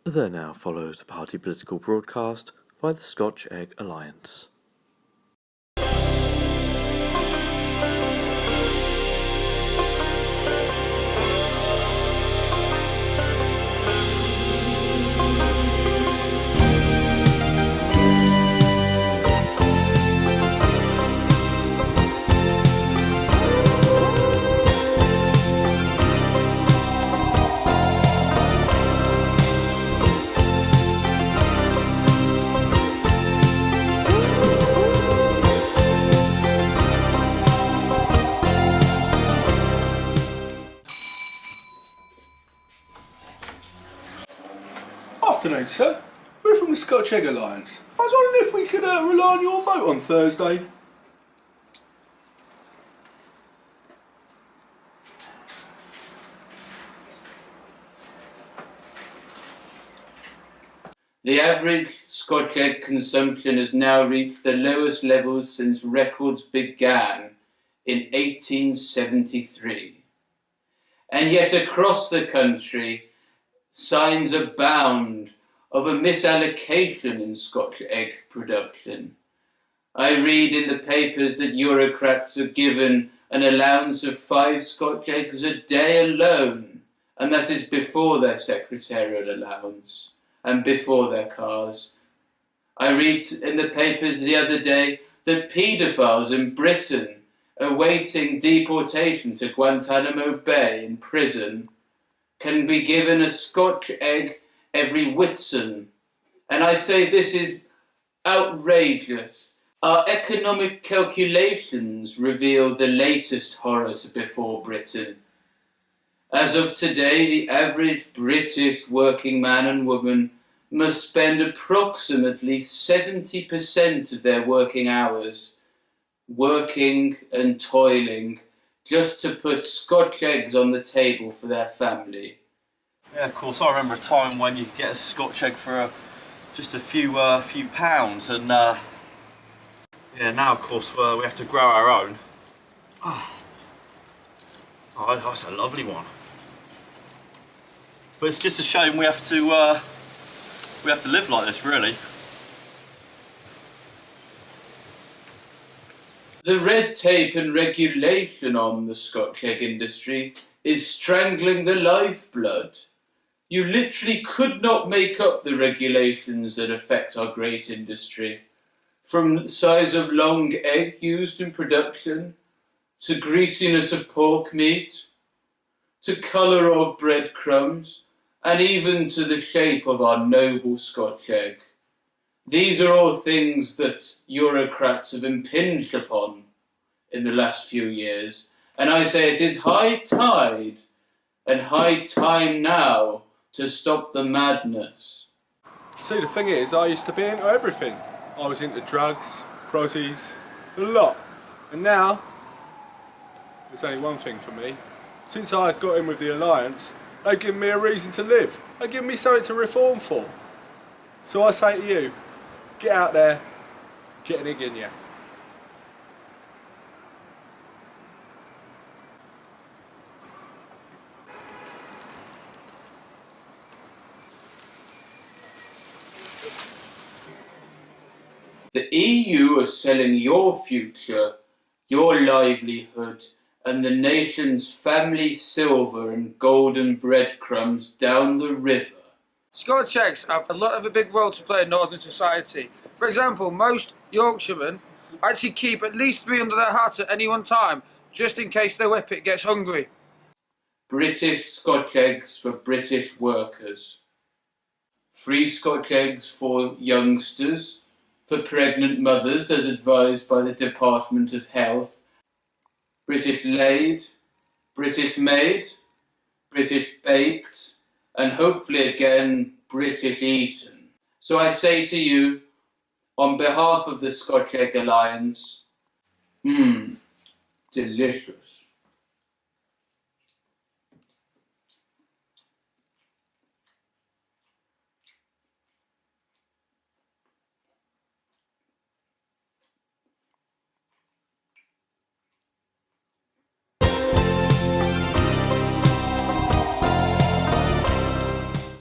There now follows the party political broadcast by the Scotch Egg Alliance. Afternoon, sir. We're from the Scotch Egg Alliance. I was wondering if we could rely on your vote on Thursday. The average Scotch egg consumption has now reached the lowest levels since records began in 1873. And yet across the country, signs abound of a misallocation in Scotch egg production. I read in the papers that Eurocrats are given an allowance of 5 Scotch eggs a day alone, and that is before their secretarial allowance and before their cars. I read in the papers the other day that paedophiles in Britain awaiting deportation to Guantanamo Bay in prison can be given a Scotch egg every Whitsun. And I say this is outrageous. Our economic calculations reveal the latest horror to befall Britain. As of today, the average British working man and woman must spend approximately 70% of their working hours working and toiling just to put Scotch eggs on the table for their family. Yeah, of course, I remember a time when you could get a Scotch egg for just a few pounds, and yeah, now of course we have to grow our own. Oh, that's a lovely one. But it's just a shame we have to live like this, really. The red tape and regulation on the Scotch egg industry is strangling the lifeblood. You literally could not make up the regulations that affect our great industry. From the size of long egg used in production, to greasiness of pork meat, to colour of breadcrumbs, and even to the shape of our noble Scotch egg. These are all things that Eurocrats have impinged upon in the last few years, and I say it is high tide and high time now to stop the madness. See, the thing is, I used to be into everything. I was into drugs, prozzies, a lot. And now, there's only one thing for me. Since I got in with the Alliance, they've given me a reason to live. They've given me something to reform for. So I say to you, get out there, get an egg in you. The EU are selling your future, your livelihood, and the nation's family silver and golden breadcrumbs down the river. Scotch eggs have a big role to play in northern society. For example, most Yorkshiremen actually keep at least 3 under their hat at any one time, just in case their whippet gets hungry. British Scotch eggs for British workers. Free Scotch eggs for youngsters, for pregnant mothers as advised by the Department of Health. British laid, British made, British baked, and hopefully again British eaten. So I say to you, on behalf of the Scotch Egg Alliance, delicious.